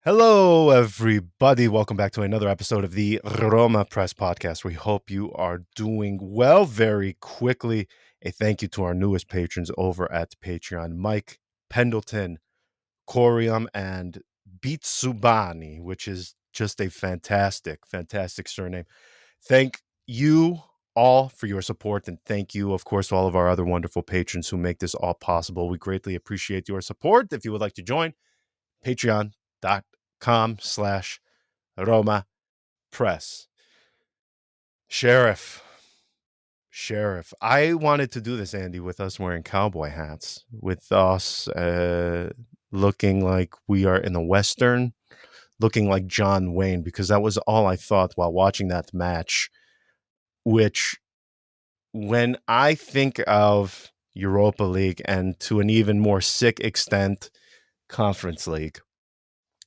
Hello, everybody. Welcome back to another episode of the RomaPress podcast. We hope you are doing well. Very quickly, a thank you to our newest patrons over at Patreon, Mike Pendleton, Corium, and Bitsubani, which is just a fantastic, fantastic surname. Thank you all for your support, and thank you, of course, to all of our other wonderful patrons who make this all possible. We greatly appreciate your support. If you would like to join, patreon.com/RomaPress. Sheriff. I wanted to do this, Andy, with us wearing cowboy hats, with us looking like we are in a Western, looking like John Wayne, because that was all I thought while watching that match, which when I think of Europa League and to an even more sick extent, Conference League,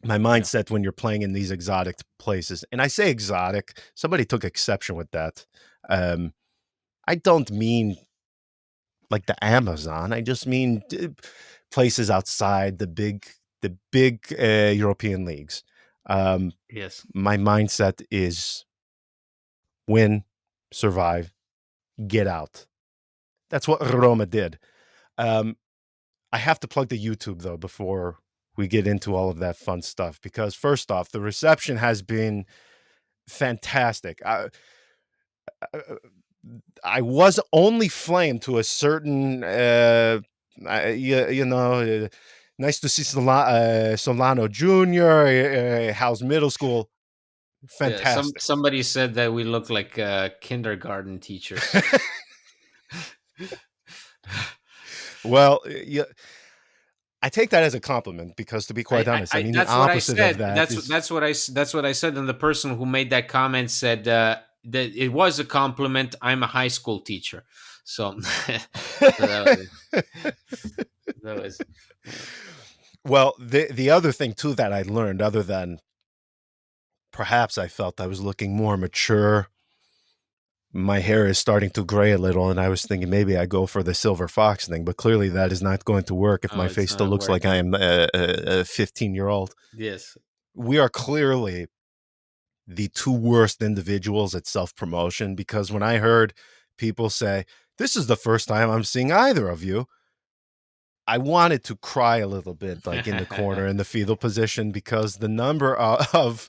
my mindset when you're playing in these exotic places, and I say exotic, somebody took exception with that. I don't mean like the Amazon. I just mean places outside the big European leagues. Yes. My mindset is win, survive, get out. That's what Roma did. I have to plug the YouTube though before we get into all of that fun stuff, because first off, the reception has been fantastic. I was only flamed to a certain, nice to see Solano Jr., House Middle School. Yeah. Fantastic. Somebody said that we look like kindergarten teachers. Well, yeah, I take that as a compliment because, to be quite honest, I mean, the That's what I opposite of said. that is That's what I said. And the person who made that comment said that it was a compliment. I'm a high school teacher, so, that was. Well, the other thing too that I learned, other than perhaps I felt I was looking more mature, my hair is starting to gray a little, and I was thinking maybe I go for the silver fox thing, but clearly that is not going to work if Oh, my it's face still not looks like I working. am a 15-year-old. Yes. We are clearly the two worst individuals at self-promotion, because when I heard people say, "This is the first time I'm seeing either of you," I wanted to cry a little bit, like in the corner in the fetal position, because the number of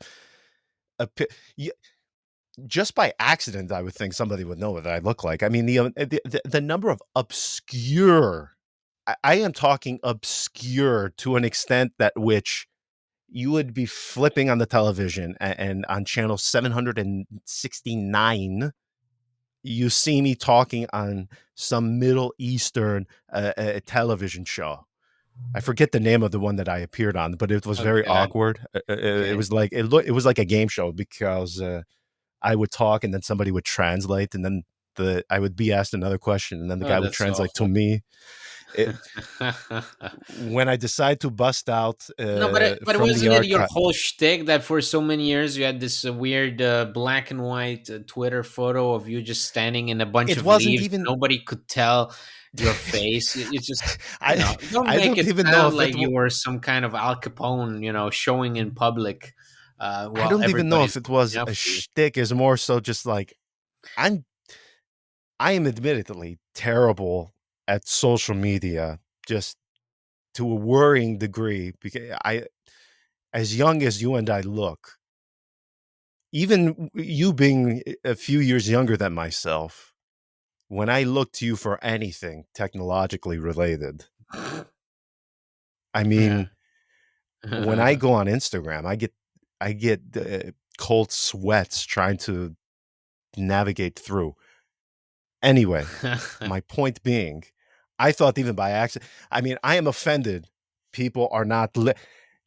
just by accident, I would think somebody would know what I look like. I mean, the number of obscure, I am talking obscure to an extent that which you would be flipping on the television and on channel 769, you see me talking on some Middle Eastern television show. I forget the name of the one that I appeared on, but it was very Okay. awkward. It Okay. was like it was like a game show, because I would talk and then somebody would translate, and then I would be asked another question and then the Oh, guy would that's translate to awful. me. When I decide to bust out No, but from the wasn't it your archive, whole shtick that for so many years you had this weird black and white Twitter photo of you just standing in a bunch it of wasn't leaves? even. Nobody could tell your face. It's just, I don't I make don't it even know sound if it. like you were some kind of Al Capone, showing in public I while don't even know everybody's if it looking was up a for you. shtick. Is more so just like I'm. I am admittedly terrible at social media, just to a worrying degree, because as young as you and I look, even you being a few years younger than myself, when I look to you for anything technologically related, I Yeah. mean, when I go on Instagram, I get cold sweats trying to navigate through. Anyway, my point being, I thought even by accident. I mean, I am offended. People are not.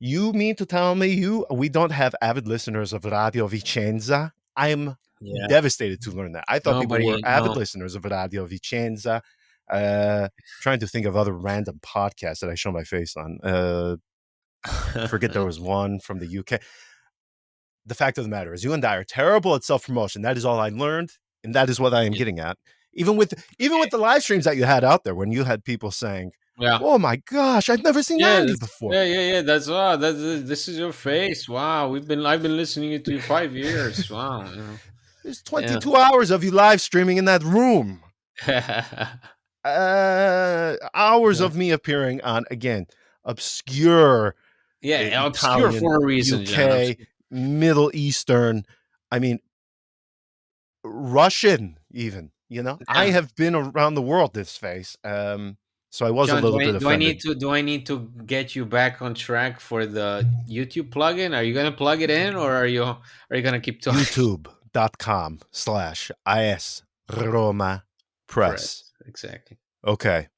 You mean to tell me we don't have avid listeners of Radio Vicenza? I am Yeah. devastated to learn that. I thought people were Nobody, avid no. listeners of Radio Vicenza. Uh, Trying to think of other random podcasts that I show my face on. I forget there was one from the UK. The fact of the matter is, you and I are terrible at self promotion. That is all I learned, and that is what I am Yeah. getting at. Even with the live streams that you had out there, when you had people saying, Yeah. Oh my gosh, I've never seen Yeah, Andy that's, before. yeah. That's wow. This is your face. Wow, I've been listening to you 5 years. Wow, There's yeah, 22 hours of you live streaming in that room. yeah, Hours of me appearing on, again, obscure yeah. Obscure Italian, for a reason, John. UK, Middle Eastern, I mean, Russian, even. I Yeah, have been around the world this face. So I was a John. little bit offended. Do I need to get you back on track for the YouTube plugin? Are you gonna plug it in, or are you gonna keep talking? YouTube.com/IS Roma Press. Press exactly. Okay.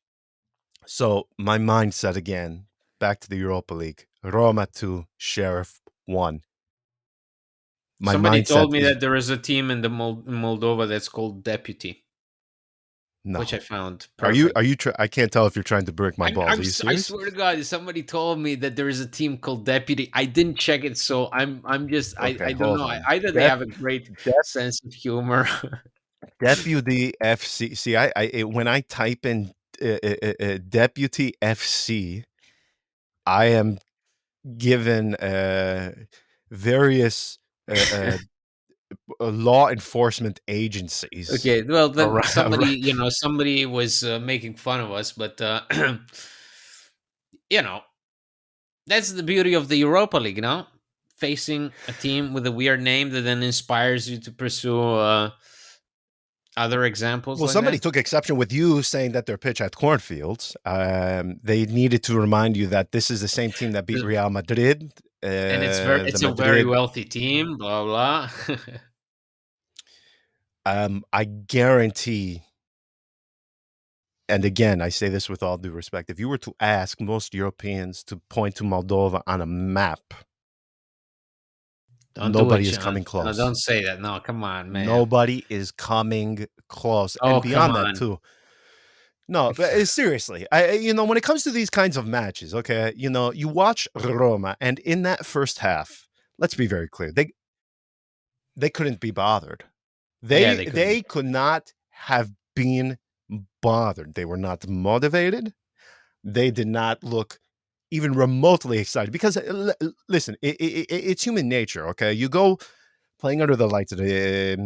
So my mindset again, back to the Europa League. Roma 2, Sheriff 1. My Somebody mindset told me is that there is a team in the Moldova that's called Deputy, which I no. found Are you? perfect. Are you? I can't tell if you're trying to break my balls. Are you I serious? swear to God, somebody told me that there is a team called Deputy. I didn't check it, so I'm just Okay, I don't hold know. on. Either they Dep, have a great Dep, sense of humor. Deputy FC. See, when I type in Deputy FC, I am given various uh, uh, law enforcement agencies Okay, well then around. somebody was making fun of us, but you know that's the beauty of the Europa League, no? Facing a team with a weird name that then inspires you to pursue other examples Well, like somebody that. took exception with you saying that they're pitch at cornfields. They needed to remind you that this is the same team that beat Real Madrid. And The it's a very Madrid, wealthy team. Blah blah. I guarantee, and again, I say this with all due respect, if you were to ask most Europeans to point to Moldova on a map, Don't do it, nobody is John. coming No, close. don't say that. No, come on, man. Nobody is coming close. And Oh, come beyond that, on. too, no, but seriously, when it comes to these kinds of matches, okay, you watch Roma, and in that first half, let's be very clear, they couldn't be bothered. Yeah, They they couldn't. they could not have been bothered. They were not motivated. They did not look even remotely excited because listen, it's human nature. Okay, you go playing under the lights at a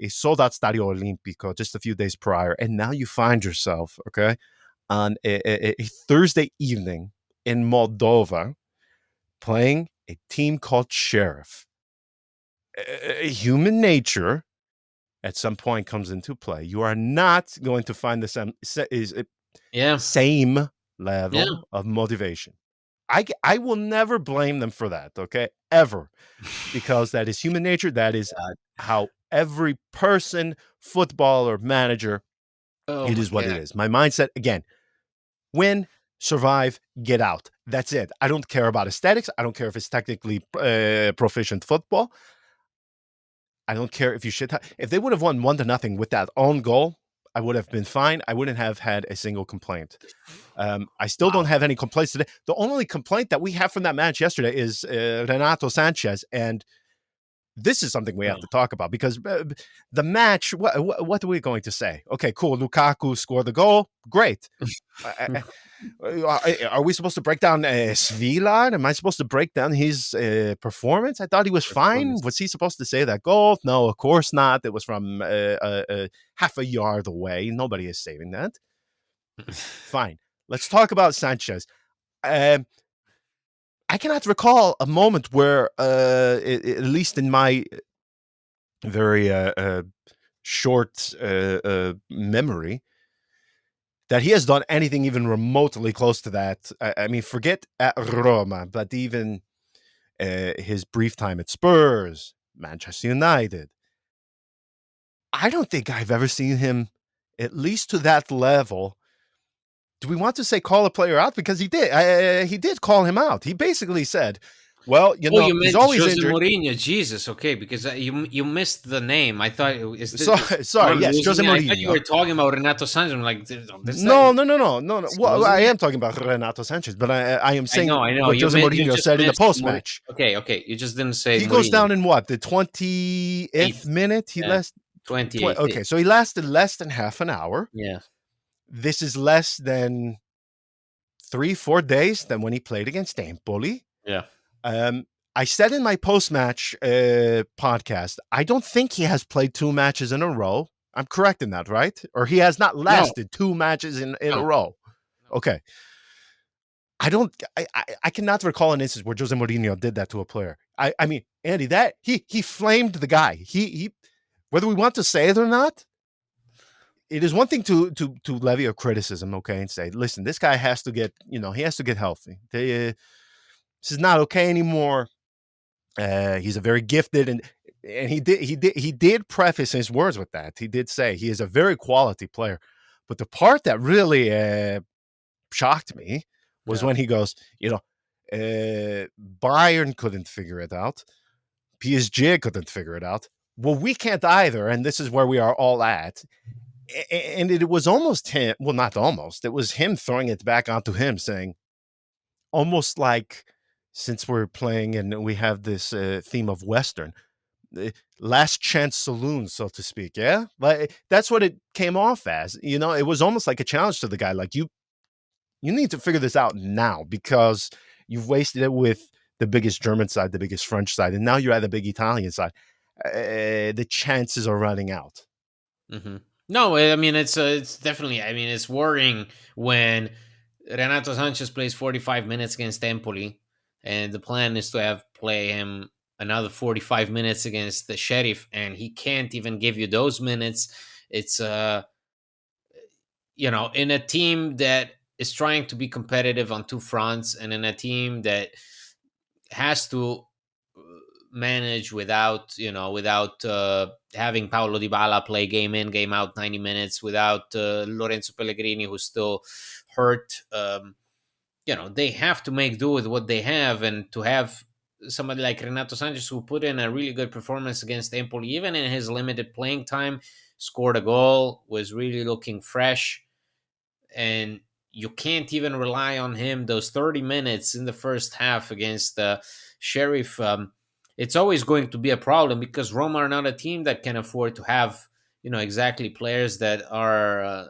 sold out Stadio Olimpico just a few days prior, and now you find yourself on a Thursday evening in Moldova playing a team called Sheriff. Human nature at some point comes into play. You are not going to find the Yeah, same yeah. level of motivation. I will never blame them for that, okay? Ever. Because that is human nature. That is God. how every person, footballer, manager, Oh it my is what it God. is. My mindset, again, win, survive, get out. That's it. I don't care about aesthetics. I don't care if it's technically proficient football. I don't care if you should. If they would have won 1-0 with that own goal, I would have been fine. I wouldn't have had a single complaint. I still don't Wow. have any complaints today. The only complaint that we have from that match yesterday is Renato Sanchez, and this is something we have Oh. to talk about because the match. What are we going to say? Okay, cool. Lukaku scored the goal. Great. Are we supposed to break down Svilar? Am I supposed to break down his performance? I thought he was fine. Performance. Was he supposed to say that goal? No, of course not. It was from half a yard away. Nobody is saving that. Fine. Let's talk about Sanchez. Um, I cannot recall a moment where, at least in my very short memory, that he has done anything even remotely close to that. I mean, forget at Roma, but even his brief time at Spurs, Manchester United. I don't think I've ever seen him, at least to that level. Do we want to say call a player out? Because he did. He did call him out. He basically said, "Well, Oh, you he's meant always Jose injured." Mourinho? Jesus, okay, because you missed the name. I thought So am I sorry, yes, losing Jose it? I thought you Mourinho. were talking about Renato Sanchez. I'm like, this that No, no, no, no, no, no. is he Well, losing I it? am talking about Renato Sanchez, but I am saying I know. what Jose You Mourinho just said in the missed post match. Okay, okay. You just didn't say He goes Mourinho. down in what, the 20th Eighth, minute? He yeah, last 28th. okay, so he lasted less than half an hour. Yeah, This is less than 3-4 days than when he played against Empoli. Yeah. Um, I said in my post-match podcast, I don't think he has played 2 matches in a row. I'm correct in that, right? Or he has not No. lasted 2 matches in a No. row. No. Okay. I cannot recall an instance where Jose Mourinho did that to a player. I mean, Andy, that he flamed the guy. He whether we want to say it or not, it is one thing to levy a criticism, okay, and say, listen, this guy has to get, he has to get healthy. This is not okay anymore. He's a very gifted and he did preface his words with that. He did say he is a very quality player. But the part that really shocked me was Yeah. when he goes, Bayern couldn't figure it out. PSG couldn't figure it out. Well, we can't either, and this is where we are all at. And it was almost him. Well, not almost. It was him throwing it back onto him, saying, almost like, since we're playing and we have this theme of Western, last chance saloon, so to speak. Yeah, but that's what it came off as. It was almost like a challenge to the guy. Like, you need to figure this out now because you've wasted it with the biggest German side, the biggest French side, and now you're at the big Italian side. The chances are running out. Mm-hmm. No, I mean it's definitely. I mean it's worrying when Renato Sanchez plays 45 minutes against Empoli, and the plan is to have play him another 45 minutes against the Sheriff, and he can't even give you those minutes. It's in a team that is trying to be competitive on two fronts, and in a team that has to manage without having Paulo Dybala play game in game out 90 minutes, without Lorenzo Pellegrini, who's still hurt. They have to make do with what they have, and to have somebody like Renato Sanchez, who put in a really good performance against Empoli, even in his limited playing time, scored a goal, was really looking fresh, and you can't even rely on him those 30 minutes in the first half against the Sheriff. It's always going to be a problem because Roma are not a team that can afford to have exactly players that are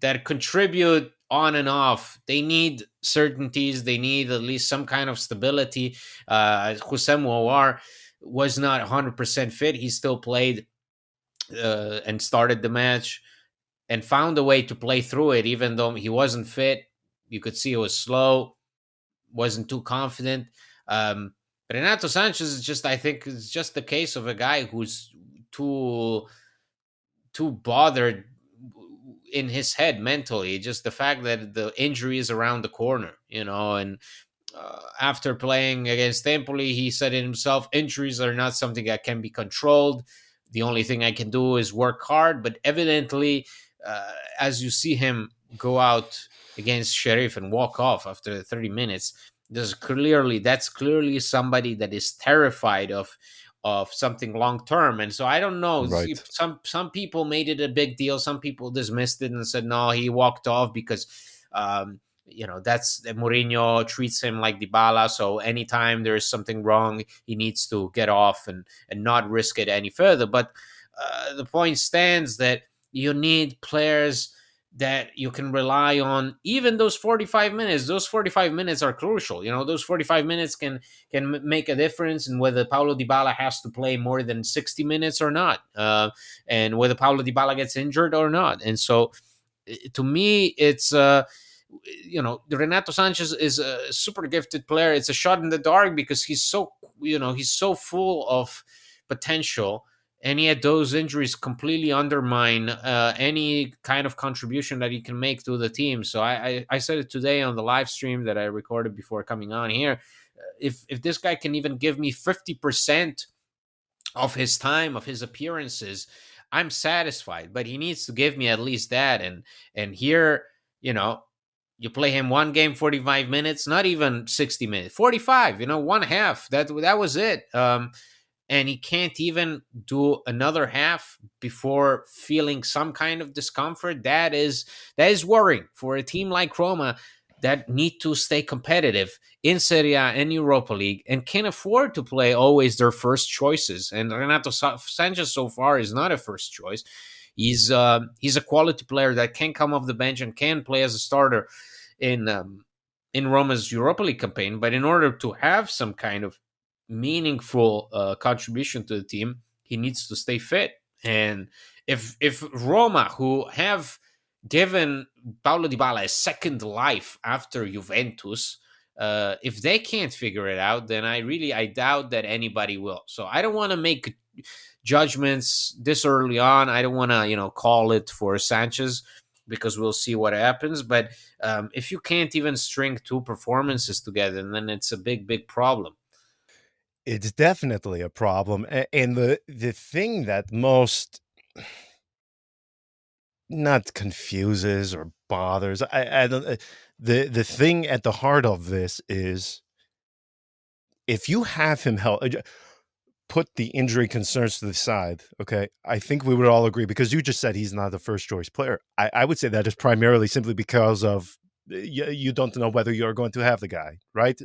that contribute on and off. They need certainties. They need at least some kind of stability. Jose Mourinho was not 100% fit. He still played and started the match and found a way to play through it, even though he wasn't fit. You could see it was slow, wasn't too confident. Renato Sanchez is just, I think, is just the case of a guy who's too bothered in his head mentally. Just the fact that the injury is around the corner, and after playing against Empoli, he said it himself, injuries are not something that can be controlled. The only thing I can do is work hard. But evidently, as you see him go out against Sheriff and walk off after 30 minutes, that's clearly somebody that is terrified of something long term. And so I don't know. See, Right. some people made it a big deal. Some people dismissed it and said no, he walked off because that's Mourinho treats him like Dybala. So anytime there is something wrong, he needs to get off and not risk it any further. But the point stands that you need players that you can rely on. Even those 45 minutes, are crucial. Those 45 minutes can make a difference in whether Paulo Dybala has to play more than 60 minutes or not, and whether Paulo Dybala gets injured or not. And so to me, it's Renato Sanchez is a super gifted player. It's a shot in the dark because he's so full of potential, and yet those injuries completely undermine any kind of contribution that he can make to the team. So I said it today on the live stream that I recorded before coming on here. If this guy can even give me 50% of his time, of his appearances, I'm satisfied. But he needs to give me at least that. And here, you play him one game 45 minutes, not even 60 minutes, 45, one half. That was it. And he can't even do another half before feeling some kind of discomfort. That is worrying for a team like Roma that need to stay competitive in Serie A and Europa League and can afford to play always their first choices. And Renato Sanchez so far is not a first choice. He's a quality player that can come off the bench and can play as a starter in Roma's Europa League campaign. But in order to have some kind of meaningful contribution to the team, he needs to stay fit. And if Roma, who have given Paulo Dybala a second life after Juventus, if they can't figure it out, then I doubt that anybody will. So I don't want to make judgments this early on. I don't want to call it for Sanchez, because we'll see what happens. But if you can't even string two performances together, then it's a big problem. It's definitely a problem. And the thing that most not confuses or bothers, I don't, the thing at the heart of this is, if you have him held, put the injury concerns to the side, okay, I think we would all agree, because you just said he's not the first choice player. I would say that is primarily simply because of you don't know whether you're going to have the guy, right?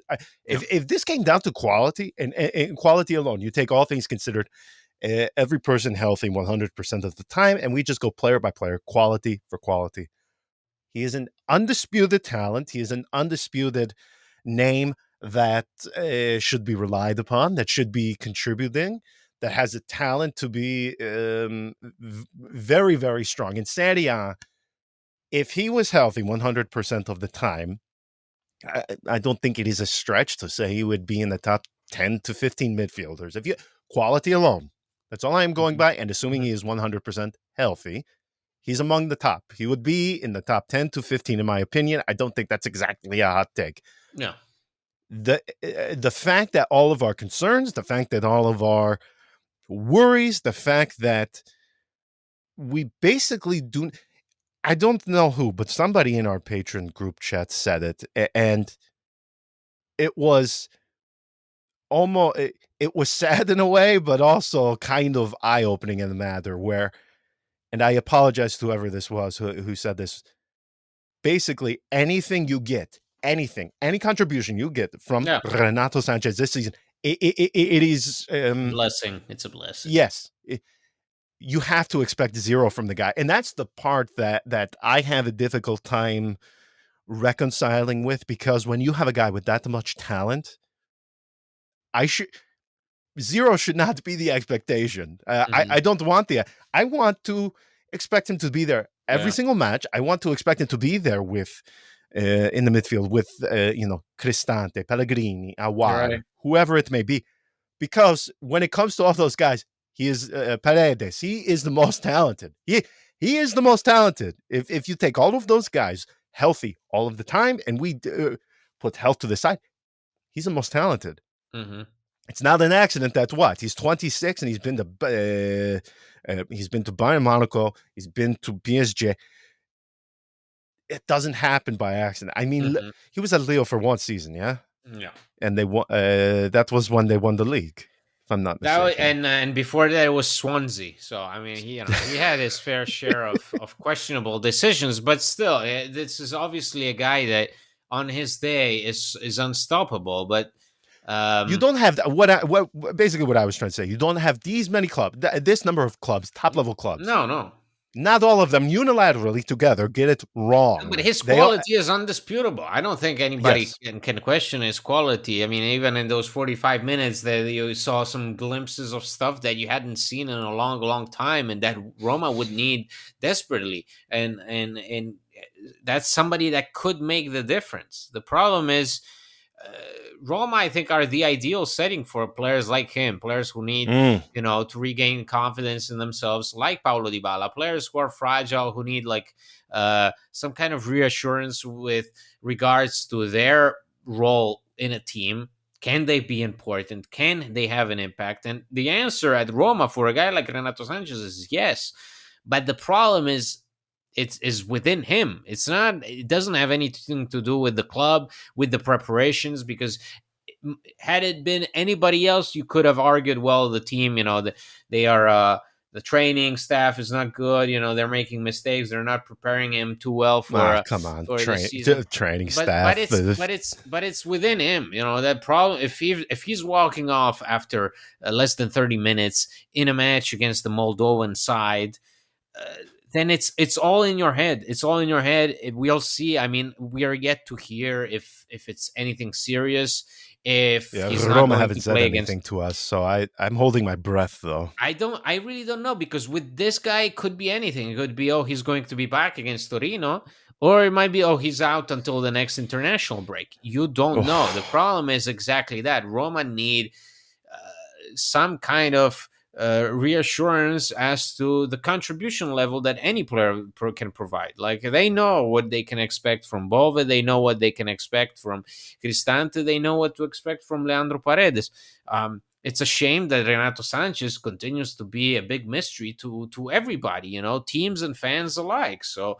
Yeah. If this came down to quality and quality alone, you take all things considered, every person healthy 100% of the time, and we just go player by player, quality for quality. He is an undisputed talent. He is an undisputed name that should be relied upon, that should be contributing, that has a talent to be very, very strong. In Serie A, if he was healthy 100% of the time, I don't think it is a stretch to say he would be in the top 10 to 15 midfielders. If you quality alone, that's all I am going Mhm. by. And assuming Mhm. he is 100% healthy, he's among the top. He would be in the top 10 to 15, in my opinion. I don't think that's exactly a hot take. Yeah. The fact that all of our concerns, the fact that all of our worries, the fact that we basically do, I don't know who, but somebody in our patron group chat said it, and it was almost, it was sad in a way, but also kind of eye-opening in the matter where, and I apologize to whoever this was who said this, basically anything you get, anything, any contribution you get from Yeah. Renato Sanchez this season, it is, Blessing. It's a blessing. yes, you have to expect zero from the guy, and that's the part that I have a difficult time reconciling with, because when you have a guy with that much talent, I should zero should not be the expectation. Hmm. I don't want the. I want to expect him to be there every Yeah. single match. I want to expect him to be there with in the midfield with Cristante, Pellegrini, Right. Awar, whoever it may be. Because when it comes to all those guys, he is Paredes. He is the most talented. He is the most talented. If you take all of those guys healthy all of the time, and we put health to the side, he's the most talented. Hmm. It's not an accident that what he's 26 and he's been to Bayern Monaco, he's been to PSG. It doesn't happen by accident. I mean, Hmm. he was at Leo for one season, yeah, Yeah. and they won. That was when they won the league, if I'm not mistaken. And before that it was Swansea. So I mean, he had his fair share of questionable decisions, but still, this is obviously a guy that on his day is unstoppable. But You um, don't have what basically what I was trying to say. You don't have these many clubs, this number of clubs, top level clubs. no, no. Not all of them unilaterally together get it But wrong. his They are quality is undisputable. I don't think anybody yes. can question his quality. I mean, even in those 45 minutes that you saw some glimpses of stuff that you hadn't seen in a long time, and that Roma would need desperately. And that's somebody that could make the difference. The problem is, uh, Roma, I think, are the ideal setting for players like him, players who need, Mm, to regain confidence in themselves, like Paulo Dybala, players who are fragile, who need like some kind of reassurance with regards to their role in a team. Can they be important? Can they have an impact? And the answer at Roma for a guy like Renato Sanchez is yes. But the problem is, it's is within him. It's not. It doesn't have anything to do with the club, with the preparations, because had it been anybody else, you could have argued, well, the team, they are the training staff is not good. They're making mistakes. They're not preparing him too well come on, for this season. training But staff. it's within him. That problem. If he's walking off after less than 30 minutes in a match against the Moldovan side, then it's all in your head. It's all in your head. We'll see. I mean, we are yet to hear if it's anything serious. If Yeah, he's not Roma going haven't to said play against, anything to us, so I'm holding my breath though. I really don't know, because with this guy, it could be anything. It could be, oh, he's going to be back against Torino, or it might be, oh, he's out until the next international break. You don't know. The Oh, problem is exactly that. Roma need some kind of reassurance as to the contribution level that any player can provide. Like, they know what they can expect from Bove, they know what they can expect from Cristante, they know what to expect from Leandro Paredes. It's a shame that Renato Sanchez continues to be a big mystery to everybody, teams and fans alike. So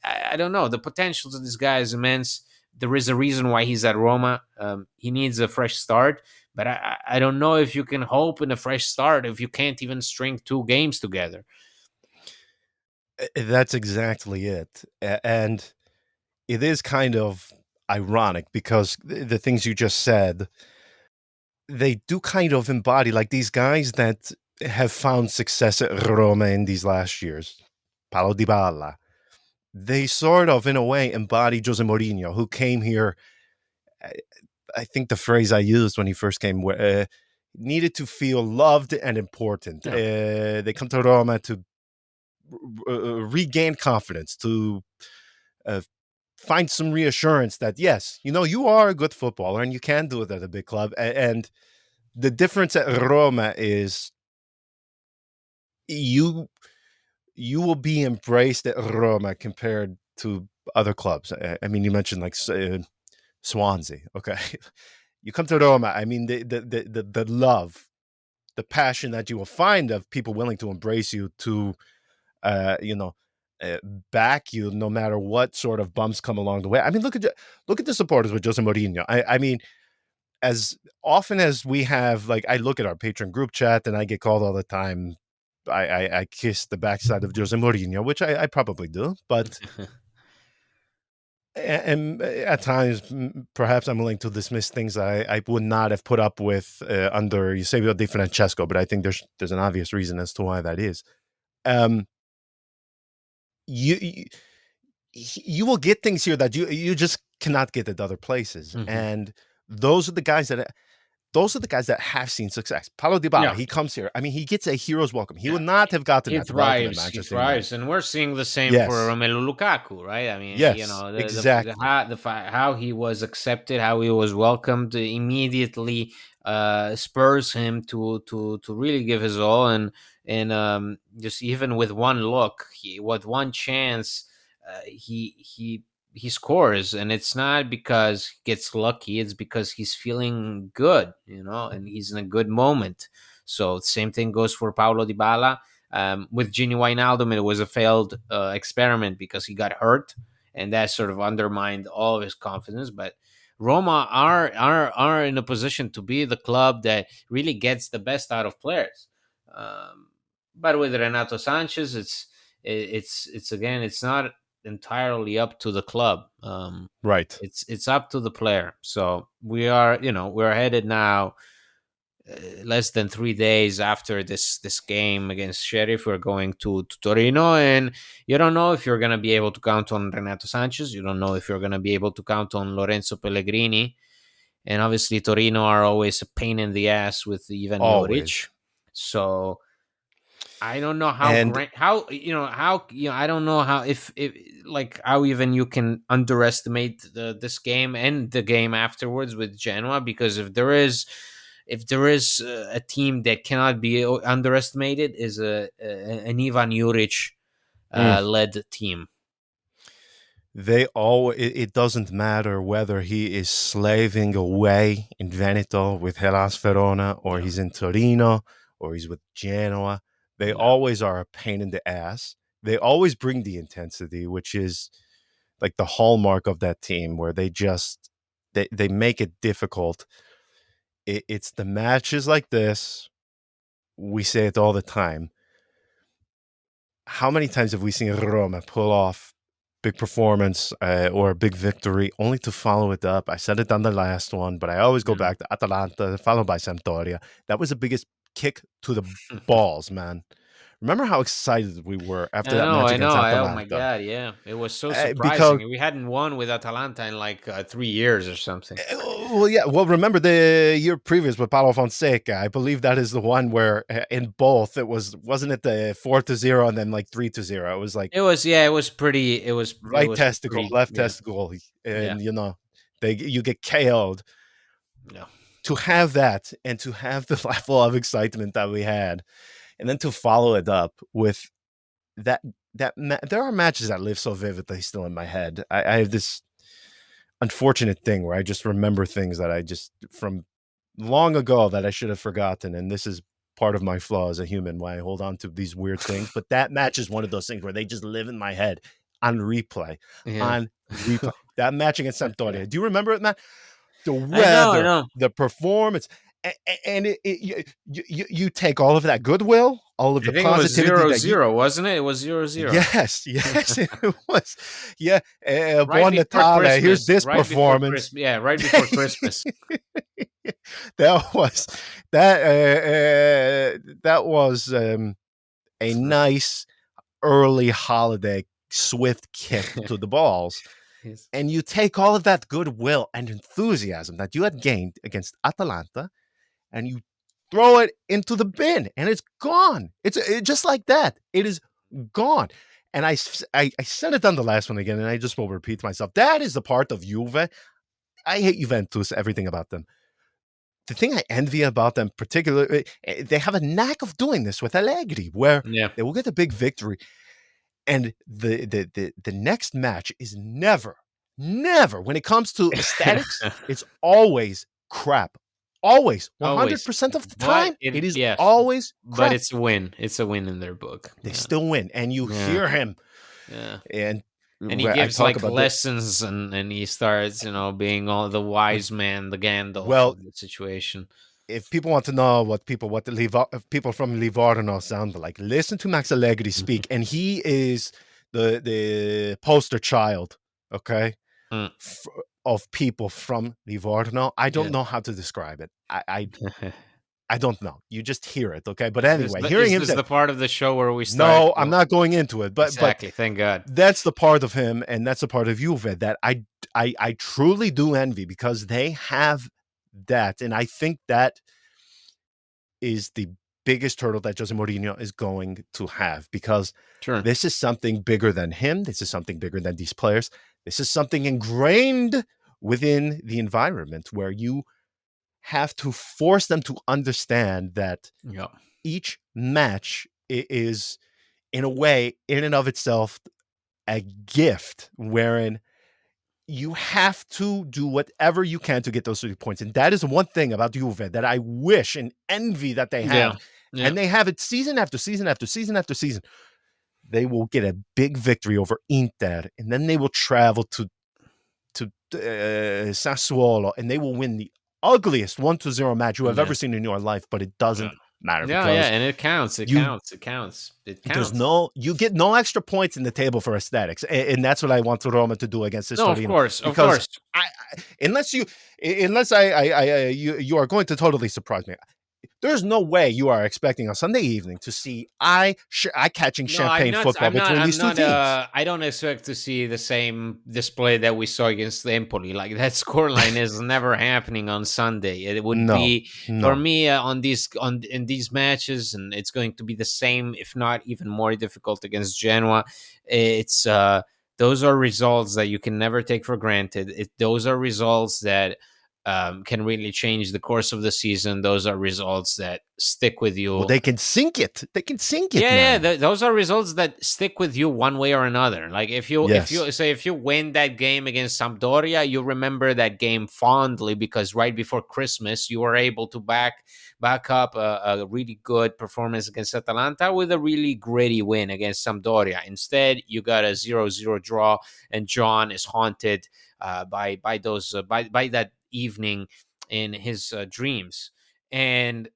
I don't know. The potential to this guy is immense. There is a reason why he's at Roma. He needs a fresh start, but I don't know if you can hope in a fresh start if you can't even string two games together. that's exactly it. And it is kind of ironic because the things you just said, they do kind of embody like these guys that have found success at Roma in these last years. Paulo Dybala. They sort of, in a way, embody Jose Mourinho, who came here. I I think the phrase I used when he first came needed to feel loved and important. Yeah. They come to Roma to regain confidence, to uh, find some reassurance that yes, you are a good footballer and you can do it at a big club. And the difference at Roma is you you will be embraced at Roma compared to other clubs. I mean, you mentioned like Swansea. Okay, you come to Roma. I mean, the love, the passion that you will find of people willing to embrace you, to uh, you know, uh, back you no matter what sort of bumps come along the way. I mean, look at the supporters with Jose Mourinho. I mean, as often as we have, like, I look at our patron group chat and I get called all the time. I kiss the backside of Jose Mourinho, which I probably do, but and at times perhaps I'm willing to dismiss things I would not have put up with under Eusebio Di Francesco, but I think there's an obvious reason as to why that is. Um, you you will get things here that you just cannot get at other places, Hmm. and those are the guys that those are the guys that have seen success. Paulo Dybala, Yeah. he comes here. I mean, he gets a hero's welcome. He Yeah. would not have gotten He that welcome in thrives. He Manchester United. thrives, and we're seeing the same for Yes, Romelu Lukaku, right? I mean, yes, exactly. how he was accepted, how he was welcomed immediately spurs him to really give his all, and just even with one look, with one chance, he scores, and it's not because he gets lucky; it's because he's feeling good, and he's in a good moment. So same thing goes for Paulo Dybala. With Gini Wijnaldum, it was a failed experiment because he got hurt, and that sort of undermined all of his confidence. But Roma are in a position to be the club that really gets the best out of players. Um, but with Renato Sanchez, it's again, it's not entirely up to the club. Right. It's up to the player. So we're headed now, less than 3 days after this game against Sheriff. We're going to Torino, and you don't know if you're going to be able to count on Renato Sanchez. You don't know if you're going to be able to count on Lorenzo Pellegrini, and obviously Torino are always a pain in the ass with Ivan Juric. Always. So I don't know how And great, how I don't know how, if like how even you can underestimate this game and the game afterwards with Genoa, because if there is a team that cannot be underestimated, is an Ivan Juric mm, led team. they all it doesn't matter whether he is slaving away in Veneto with Hellas Verona, or Yeah, he's in Torino, or he's with Genoa. They yeah, always are a pain in the ass. They always bring the intensity, which is like the hallmark of that team, where they make it difficult. It's the matches like this. We say it all the time. How many times have we seen Roma pull off big performance or a big victory only to follow it up? I said it on the last one, but I always go yeah. back to Atalanta, followed by Sampdoria. That was the biggest kick to the balls, man. Remember how excited we were after that match I know. against Oh my Atalanta? god, yeah, it was so Because surprising. We hadn't won with Atalanta in like 3 years or something. well, yeah. Well, remember the year previous with Paulo Fonseca? I believe that is the one where in both it wasn't it the 4-0 and then like 3-0. It was like It was, yeah, it was pretty. It right was a testicle, pretty, left yeah, testicle, yeah, and you get KO'd. yeah, To have that and to have the level of excitement that we had, and then to follow it up with that there are matches that live so vividly still in my head. I have this unfortunate thing where I just remember things that I just from long ago that I should have forgotten, and this is part of my flaw as a human why I hold on to these weird things. But that match is one of those things where they just live in my head on replay, yeah. on replay. That match against Yeah. Sampdoria. Do you remember it, Matt? The I weather, know. the performance, and you take all of that goodwill, all of I the think it was positivity zero that you zero, wasn't it? It was 0-0. yes, yes, it was. Yeah, Right Buon before Natale. Here's Christmas. this Right before performance. Christmas. Yeah, right before Christmas. That was that was a nice early holiday swift kick to the balls. Yes. And you take all of that goodwill and enthusiasm that you had gained against Atalanta and you throw it into the bin and it's gone. It's just like that. It is gone. And I said it on the last one again, and I just will repeat myself. That is the part of Juve. I hate Juventus, everything about them. The thing I envy about them, particularly, they have a knack of doing this with Allegri, where Yeah. they will get a big victory, and the next match is never when it comes to aesthetics, it's always crap. Always, Always. 100% of the But time, it is yeah, always but crap. it's a win. It's a win in their book. They Yeah. still win, and you Yeah. hear him, Yeah. and And he I gives talk like about the lessons, and he starts, being all the wise man, the Gandalf well, of the situation. if people want to know what the people from Livorno sound like, listen to Max Allegri speak, and he is the poster child, okay, Mm. f- of people from Livorno. I don't Yeah. know how to describe it. I don't know. You just hear it, okay. But Is this anyway, the hearing is him this say, the part of the show where we start? "No, I'm not going into it," but Exactly. Thank God. that's the part of him, and that's the part of Juve that I truly do envy because they have that, and I think that is the biggest hurdle that Jose Mourinho is going to have because Sure. this is something bigger than him. This is something bigger than these players. This is something ingrained within the environment where you have to force them to understand that Yeah. each match is, in a way, in and of itself, a gift wherein you have to do whatever you can to get those 3 points. And that is one thing about Juve that I wish and envy that they Yeah. have. Yeah. And they have it season after season after season after season. They will get a big victory over Inter, and then they will travel to Sassuolo, and they will win the ugliest 1-0 match you have Yeah. ever seen in your life. But it Yeah. doesn't matter Yeah. Yeah. because And it counts. It you counts. It counts. It there's counts. no you get no extra points in the table for aesthetics, and that's what I want Roma to do against this No, of Torino course. Of because course. unless you are going to totally surprise me. There's no way you are expecting on Sunday evening to see eye catching No, I'm champagne not. football I'm not. between I'm these two not. teams. I don't expect to see the same display that we saw against Empoli. Like that scoreline is never happening on Sunday. It would No, be for no. me on these on in these matches, and it's going to be the same, if not even more difficult against Genoa. It's those are results that you can never take for granted. Those are results that can really change the course of the season. Those are results that stick with Well, you. they can sink it. They can sink it, Yeah, yeah, man. those are results that stick with you one way or another. Like Yes. if you win that game against Sampdoria, you remember that game fondly because right before Christmas you were able to back up a really good performance against Atalanta with a really gritty win against Sampdoria. Instead, you got a 0-0 draw, and John is haunted by those by that evening in his dreams. And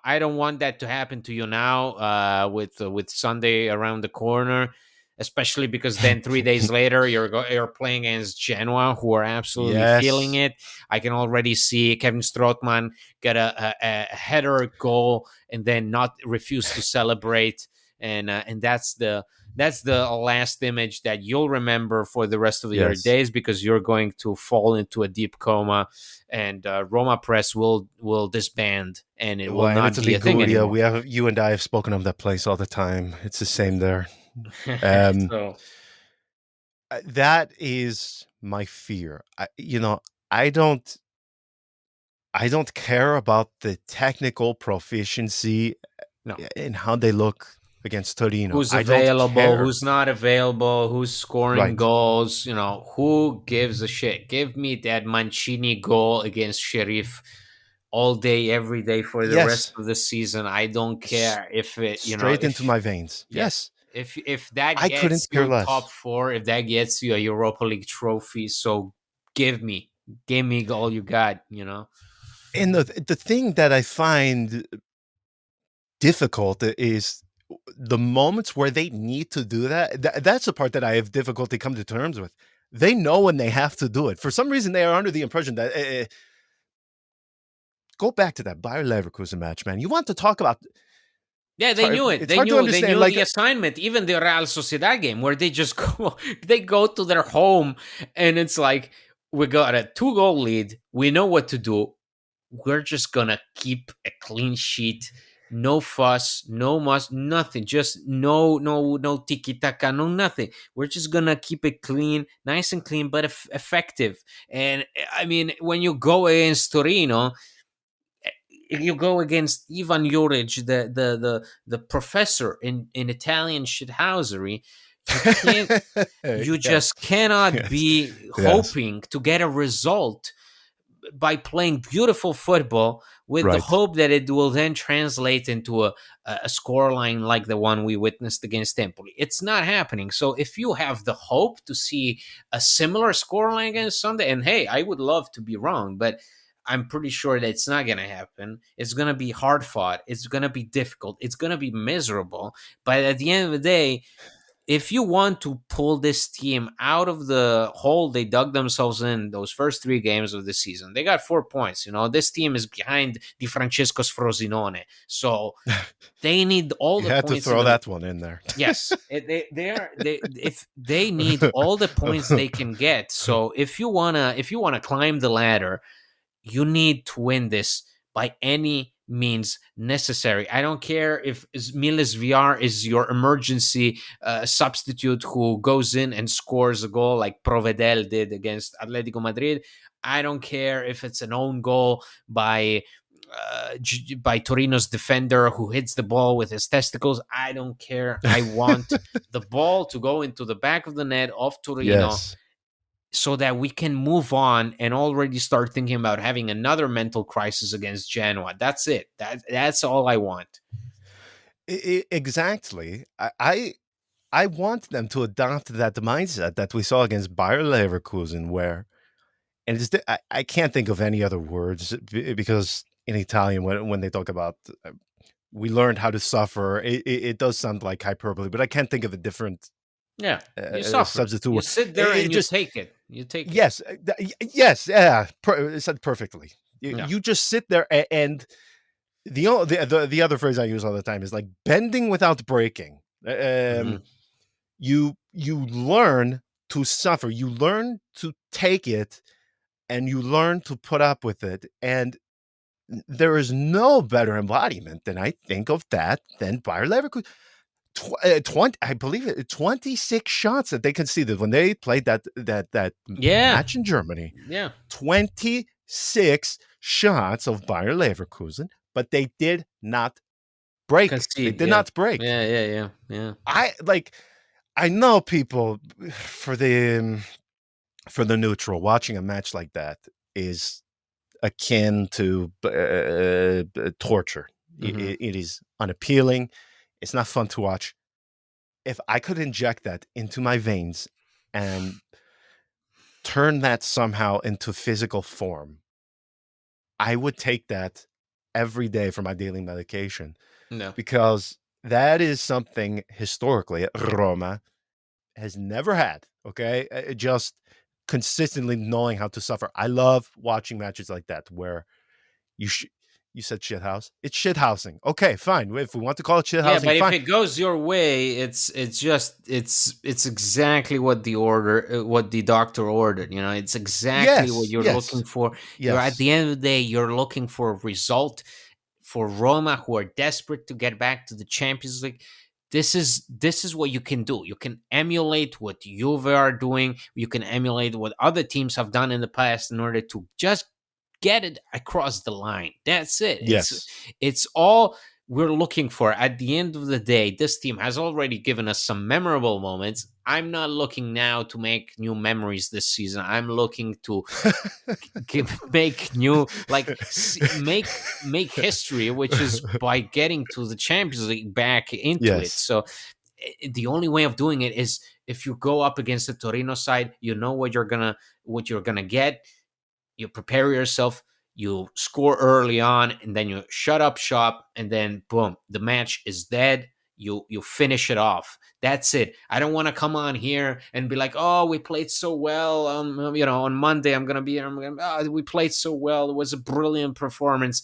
I don't want that to happen to you now with Sunday around the corner, especially because then 3 days later you're playing against Genoa, who are absolutely feeling Yes. it. I can already see Kevin Strootman get a header goal and then not refuse to celebrate. and that's the last image that you'll remember for the rest of your Yes. days, because you're going to fall into a deep coma, and RomaPress will disband, and it Well, will and not it's be a thing Liguria. anymore. We have you and I have spoken of that place all the time. It's the same there. Um, So that is my fear. I don't. I don't care about the technical proficiency no, and how they look against Torino. who's I don't available, care. who's not available, who's scoring Right. goals, who gives a shit? Give me that Mancini goal against Sheriff all day, every day for the rest Yes. of the season. I don't S- care if it, Straight into if my veins. yes, Yes. if that I gets couldn't care you top less. four, if that gets you a Europa League trophy, so give me, give me all you got. And the thing that I find difficult is the moments where they need to do that. That's the part that I have difficulty come to terms with. They know when they have to do it. For some reason, they are under the impression that go back to that Bayer Leverkusen match, man. You want to talk about Yeah, it's they hard. knew it. It's They hard to knew they understand. knew Like, the assignment. Even the Real Sociedad game where they just go, they go to their home, and it's like, we got a 2-goal lead. We know what to do. We're just gonna keep a clean sheet. No fuss, no muss, nothing. Just no tiki taka, no nothing. We're just gonna keep it clean, nice and clean, but effective. And I mean, when you go against Torino, you go against Ivan Juric, the professor in Italian shithousery. You can't. You yes, just cannot yes, be yes. hoping to get a result by playing beautiful football with the Right. hope that it will then translate into a score line like the one we witnessed against Empoli. It's not happening. So if you have the hope to see a similar score line against Sunday, and hey, I would love to be wrong, but I'm pretty sure that it's not going to happen. It's going to be hard fought. It's going to be difficult. It's going to be miserable. But at the end of the day, if you want to pull this team out of the hole they dug themselves in those first 3 games of the season, they got 4 points. This team is behind Di Francesco's Frosinone, so they need all You the had to points in throw the. that one in there. Yes, they if they need all the points they can get. So if you wanna climb the ladder, you need to win this by any means necessary. I don't care if Miles VR is your emergency substitute who goes in and scores a goal like Provedel did against Atletico Madrid. I don't care if it's an own goal by Torino's defender who hits the ball with his testicles. I don't care. I want the ball to go into the back of the net of Torino yes. so that we can move on and already start thinking about having another mental crisis against Genoa. That's it. That's all I want. Exactly. I want them to adopt that mindset that we saw against Bayer Leverkusen, where and I can't think of any other words because in Italian when they talk about we learned how to suffer, it does sound like hyperbole, but I can't think of a different Yeah, you suffer. substitute You word. sit there It and you just take it. You take it. yes, yes, yeah, said perfectly. Yeah. You just sit there and the other phrase I use all the time is like bending without breaking. Hmm. You learn to suffer. You learn to take it, and you learn to put up with it. And there is no better embodiment than I think of that than Bayer Leverkusen. 20, I believe it, 26 shots that they conceded when they played that Yeah. match in Germany. Yeah. 26 shots of Bayer Leverkusen, but they did not break. They Concede. did Yeah. not break. Yeah. Yeah. Yeah. Yeah. I like I know people for the neutral watching a match like that is akin to torture. Hmm. It is unappealing. It's not fun to watch. If I could inject that into my veins and turn that somehow into physical form, I would take that every day for my daily medication No. because that is something historically Roma has never had. Okay. Just consistently knowing how to suffer. I love watching matches like that where you You said shithouse. It's shithousing. Okay, fine. If we want to call it Yeah, shithousing, but if fine. it goes your way, it's exactly what what the doctor ordered. You know, it's exactly what Yes, you're looking yes, for. You're at yes. the end of the day, you're looking for a result for Roma, who are desperate to get back to the Champions League. This is what you can do. You can emulate what Juve are doing. You can emulate what other teams have done in the past in order to just get it across the line. That's it. Yes. It's all we're looking for. At the end of the day, this team has already given us some memorable moments. I'm not looking now to make new memories this season. I'm looking to make new, like, make history, which is by getting to the Champions League, back into it. Yes. So the only way of doing it is if you go up against the Torino side, you know what you're gonna get. You prepare yourself, you score early on, and then you shut up shop, and then boom, the match is dead. You finish it off. That's it. I don't want to come on here and be like, oh, we played so well. On Monday I'm gonna be here. We played so well. It was a brilliant performance.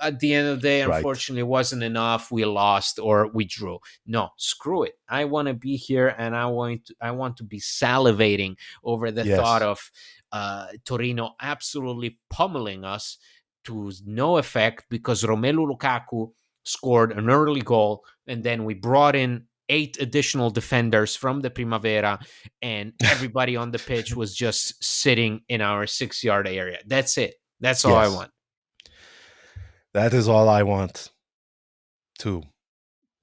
At the end of the day, Right. unfortunately, it wasn't enough. We lost or we drew. No, screw it. I want to be here, and I want to be salivating over the thought Yes. of Torino absolutely pummeling us to no effect, because Romelu Lukaku scored an early goal, and then we brought in 8 additional defenders from the Primavera, and everybody on the pitch was just sitting in our 6 yard area. That's it. That's all I Yes. want. That is all I want too.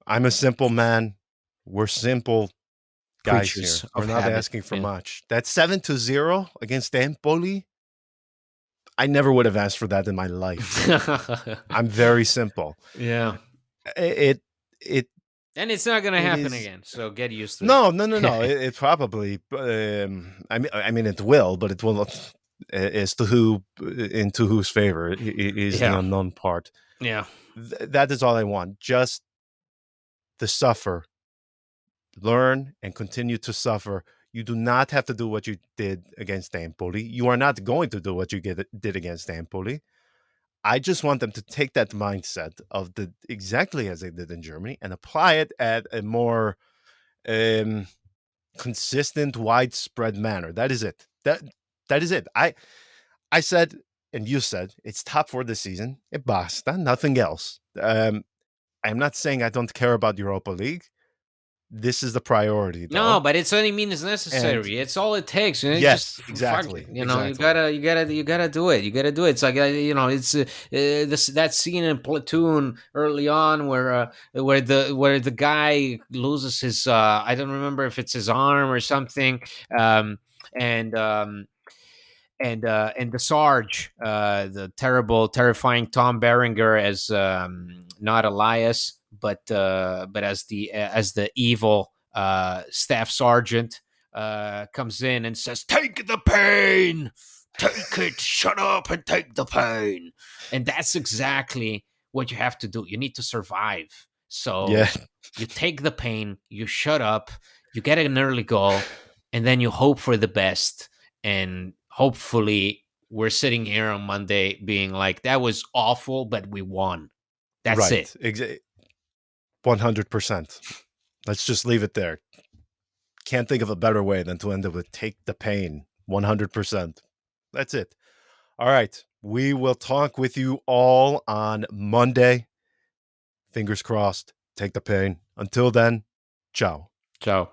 I'm a simple man. We're simple guys Creatures here. We're of not habit. asking for Yeah. much. That 7-0 against Empoli, I never would have asked for that in my life. I'm very simple. Yeah. It it And it's not going to it happen is again. So get used to no, no, no, no. it. It probably. I mean, it will, but it will not. As to who, into whose favor, is the Yeah. unknown part. Yeah. That is all I want. Just to suffer, learn, and continue to suffer. You do not have to do what you did against Empoli. You are not going to do what you did against Empoli. I just want them to take that mindset of the exactly as they did in Germany and apply it at a more um, consistent, widespread manner. That is it. That is it. I said, and you said, it's top for this season. It basta, nothing else. I'm not saying I don't care about Europa League. This is the priority, No, though. but it's any means And necessary. It's all it takes. Just yes, fuck it. exactly, You exactly. gotta do it. You gotta do it. It's like it's this that scene in Platoon early on where the guy loses his I don't remember if it's his arm or something, um, and and the Sarge, the terrifying Tom Berenger as not Elias, but as the evil staff sergeant, comes in and says, "Take the pain, take it, shut up and take the pain," and that's exactly what you have to do. You need to survive, Yeah, so you take the pain, you shut up, you get an early goal, and then you hope for the best, and hopefully we're sitting here on Monday being like, that was awful, but we won. That's it. right. 100%. Let's just leave it there. Can't think of a better way than to end it with take the pain. 100%. That's it. All right. We will talk with you all on Monday. Fingers crossed. Take the pain. Until then, ciao. Ciao.